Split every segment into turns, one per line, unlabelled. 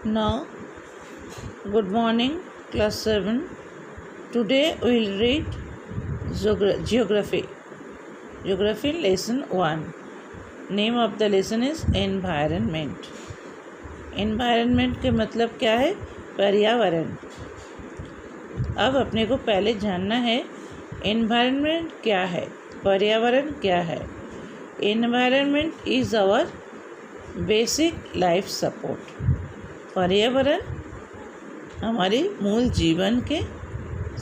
Now, good morning, class 7. Today we will read Geography. Geography lesson 1. Name of the lesson is Environment. Environment के मतलब क्या है? पर्यावरण. अब अपने को पहले जानना है एनवायरनमेंट क्या है, पर्यावरण क्या है. Environment is our basic life support. पर्यावरण हमारे मूल जीवन के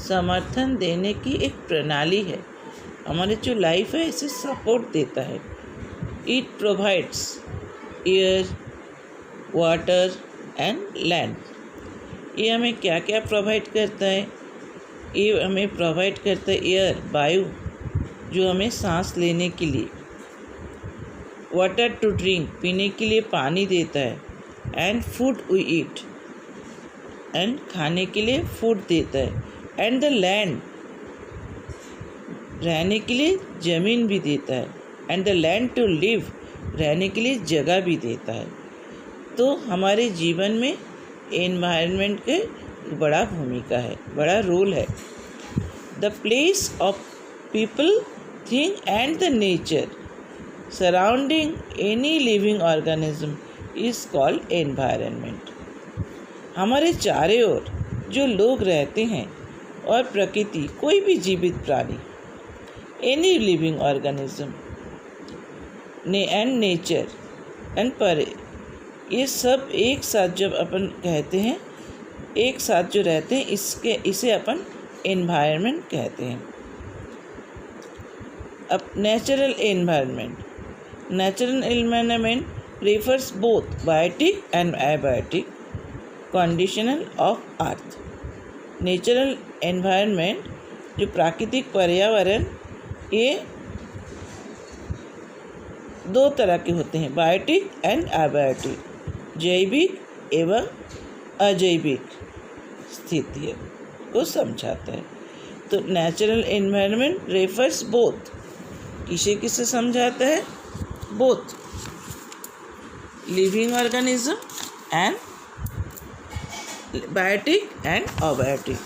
समर्थन देने की एक प्रणाली है. हमारी जो लाइफ है इसे सपोर्ट देता है. It provides air, water and land. ये हमें क्या क्या प्रोवाइड करता है? ये हमें प्रोवाइड करता है एयर, वायु, जो हमें सांस लेने के लिए. वाटर टू ड्रिंक, पीने के लिए पानी देता है. And food we eat, and खाने के लिए फूड देता है. एंड द लैंड, रहने के लिए ज़मीन भी देता है. And the land to live, रहने के लिए जगह भी देता है. तो हमारे जीवन में एनवायरनमेंट के बड़ा भूमिका है, बड़ा रोल है. The place of people, thing and the nature surrounding any living organism is called environment. हमारे चारों ओर जो लोग रहते हैं और प्रकृति, कोई भी जीवित प्राणी, any living organism and nature and पर, ये सब एक साथ जब अपन कहते हैं, एक साथ जो रहते हैं, इसे अपन एनवायरनमेंट कहते हैं. अब natural environment. Natural environment refers both biotic and abiotic condition of earth. Natural environment, जो प्राकृतिक पर्यावरण, ये दो तरह के होते हैं, बायोटिक एंड अबायोटिक, जैविक एवं अजैविक स्थिति को समझाता है. तो नेचुरल एनवायरनमेंट रेफर्स बोथ, किसे किसे समझाता है? Both living organism and biotic and abiotic.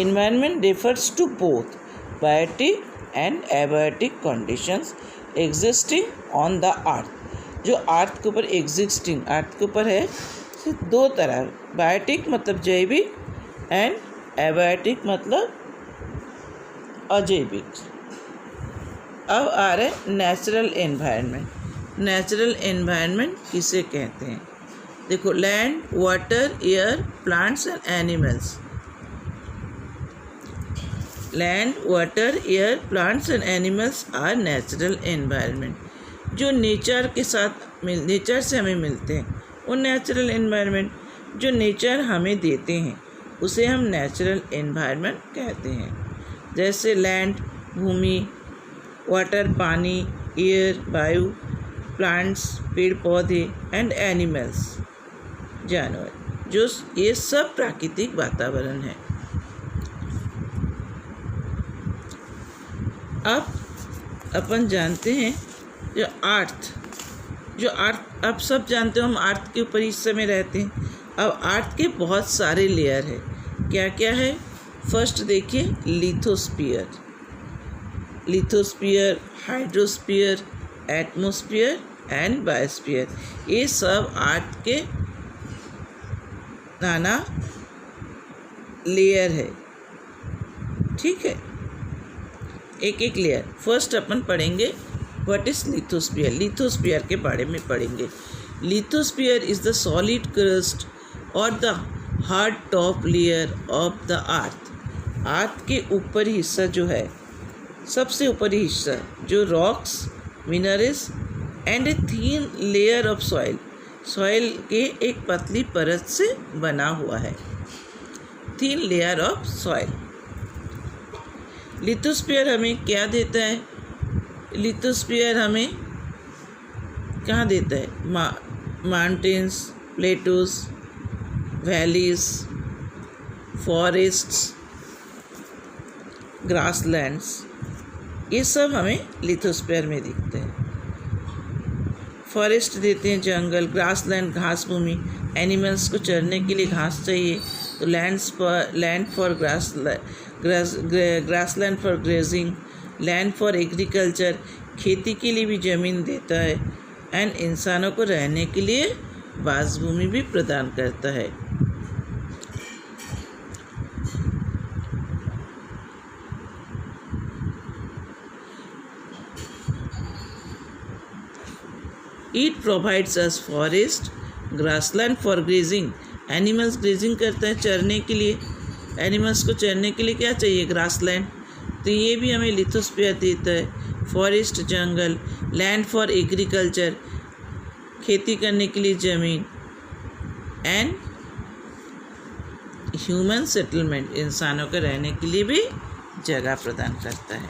Environment refers to both biotic and abiotic conditions existing on the earth. जो अर्थ के ऊपर एग्जिस्टिंग, अर्थ के ऊपर है, दो तरह. बायोटिक मतलब जैविक एंड एबायोटिक मतलब अजैविक. अब आ रहे नेचुरल एनवायरनमेंट. नेचुरल एनवायरनमेंट किसे कहते हैं? देखो, land, water, air, plants and animals. Land, water, air, plants and animals are natural environment. जो नेचर के साथ नेचर से हमें मिलते हैं, वो नेचुरल एनवायरनमेंट. जो नेचर हमें देते हैं उसे हम नेचुरल एनवायरनमेंट कहते हैं. जैसे लैंड, भूमि, वाटर, पानी, एयर, वायु, प्लांट्स, पेड़ पौधे, एंड एनिमल्स, जानवर, जो ये सब प्राकृतिक वातावरण है. अब अपन जानते हैं जो अर्थ, अब सब जानते हो हम अर्थ के ऊपर इस समय रहते हैं. अब अर्थ के बहुत सारे लेयर है. क्या क्या है? फर्स्ट देखिए, lithosphere. Lithosphere, hydrosphere, atmosphere and biosphere. ये सब अर्थ के नाना लेयर है. ठीक है, एक एक लेयर. फर्स्ट अपन पढ़ेंगे व्हाट इज लिथोस्फीयर. लिथोस्फीयर के बारे में पढ़ेंगे. Lithosphere is the solid crust और the hard top layer of the earth. Earth के ऊपरी हिस्सा जो है, सबसे ऊपरी हिस्सा, जो rocks, minerals and a thin layer of soil, soil के एक पतली परत से बना हुआ है. Thin layer of soil. Lithosphere हमें क्या देता है? लिथोस्फीयर हमें कहाँ देता है? Mountains, plateaus, valleys, forests, grasslands, ये सब हमें लिथोस्फीयर में दिखते हैं. फॉरेस्ट देते हैं जंगल, ग्रास लैंड घास भूमि, एनिमल्स को चरने के लिए घास चाहिए तो land for grass land for grazing, land for agriculture खेती के लिए भी ज़मीन देता है, एंड इंसानों को रहने के लिए वास भूमि भी प्रदान करता है। It provides us forest, grassland for grazing. Animals grazing करते हैं चरने के लिए, एनिमल्स को चरने के लिए क्या चाहिए? ग्रासलैंड, तो ये भी हमें लिथोस्फीयर देता है। Forest jungle, land for agriculture खेती करने के लिए ज़मीन, एंड ह्यूमन सेटलमेंट इंसानों के रहने के लिए भी जगह प्रदान करता है।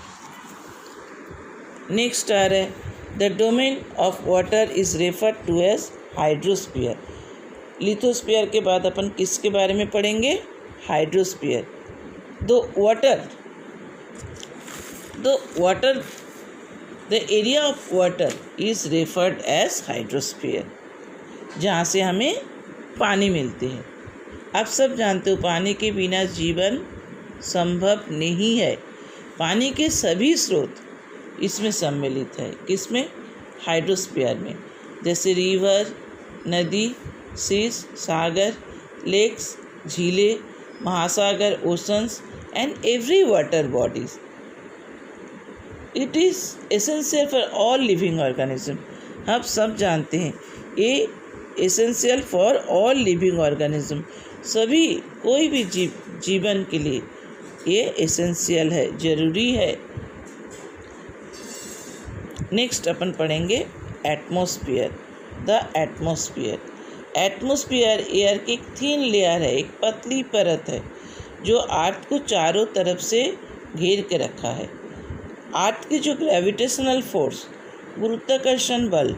नेक्स्ट आ रहा है the domain of water is referred to as hydrosphere. Lithosphere के बाद अपन किसके बारे में पढ़ेंगे? Hydrosphere. The area of water is referred as hydrosphere, जहाँ से हमें पानी मिलती है। आप सब जानते हो पानी के बिना जीवन संभव नहीं है। पानी के सभी स्रोत इसमें सम्मिलित है। किसमें? हाइड्रोस्फीयर में, जैसे रिवर, नदी, सीज, सागर, लेक्स, झीलें, महासागर, oceans and every water bodies. It is essential for all living organism. आप सब जानते हैं ये essential for all living organism, सभी कोई भी जीवन के लिए ये एसेंशियल है, ज़रूरी है। नेक्स्ट अपन पढ़ेंगे atmosphere. The atmosphere, atmosphere air की एक थिन लेयर है, एक पतली परत है जो अर्थ को चारों तरफ से घेर के रखा है। अर्थ की जो ग्रेविटेशनल फोर्स, गुरुत्वाकर्षण बल,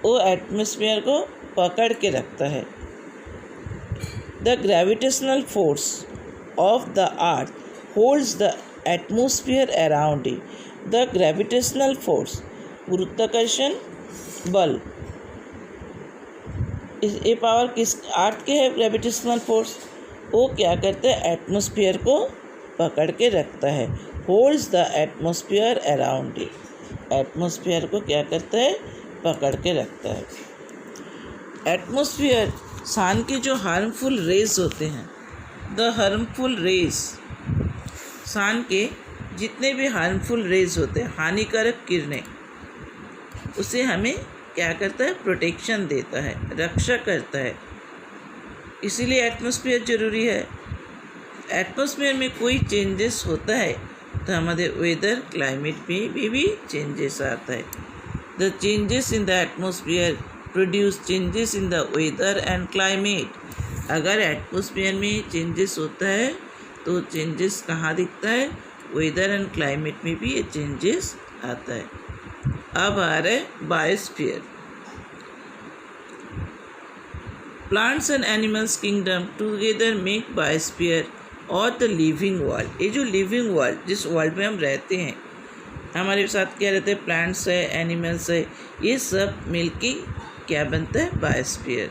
वो एटमॉस्फेयर को पकड़ के रखता है। The gravitational force of the earth holds the atmosphere around it. The gravitational force, गुरुत्वाकर्षण बल, ये पावर किस अर्थ के है? Gravitational force. वो क्या करता है? एटमॉस्फेयर को पकड़ के रखता है। Holds the atmosphere around it, atmosphere को क्या करता है? पकड़ के रखता है। एटमॉस्फेयर सन के जो हार्मफुल रेज होते हैं, द हार्मफुल रेज, सन के जितने भी हार्मफुल रेज होते हैं, हानिकारक किरणें, उसे हमें क्या करता है? प्रोटेक्शन देता है, रक्षा करता है। इसीलिए एटमॉस्फेयर ज़रूरी है। एटमॉस्फेयर में कोई चेंजेस होता है तो हमारे वेदर क्लाइमेट में भी चेंजेस आता है। The changes in the atmosphere produce changes in the weather and climate. अगर एटमॉस्फेयर में चेंजेस होता है तो चेंजेस कहाँ दिखता है? वेदर एंड क्लाइमेट में भी ये चेंजेस आता है। अब आ रहा है biosphere. Plants and animals kingdom together make biosphere और द लिविंग वर्ल्ड। ये जो लिविंग वर्ल्ड, जिस वर्ल्ड में हम रहते हैं, हमारे साथ क्या रहते हैं? प्लांट्स है, एनिमल्स है, ये सब मिलके क्या बनता है? Biosphere.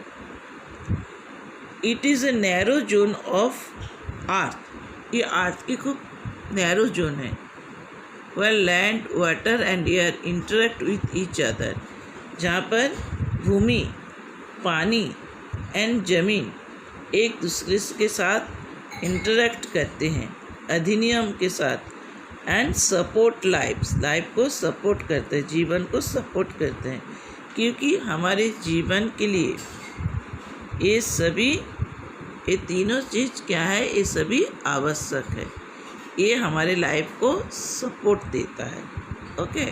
It is a narrow zone of earth. ये अर्थ की खूब नैरो जोन है। Well land, water and air interact with each other, जहाँ पर भूमि, पानी एंड जमीन एक दूसरे के साथ इंटरेक्ट करते हैं, अधिनियम के साथ, एंड सपोर्ट लाइफ को सपोर्ट करते हैं, जीवन को सपोर्ट करते हैं, क्योंकि हमारे जीवन के लिए ये तीनों चीज़ क्या है? ये सभी आवश्यक है। ये हमारे लाइफ को सपोर्ट देता है। ओके।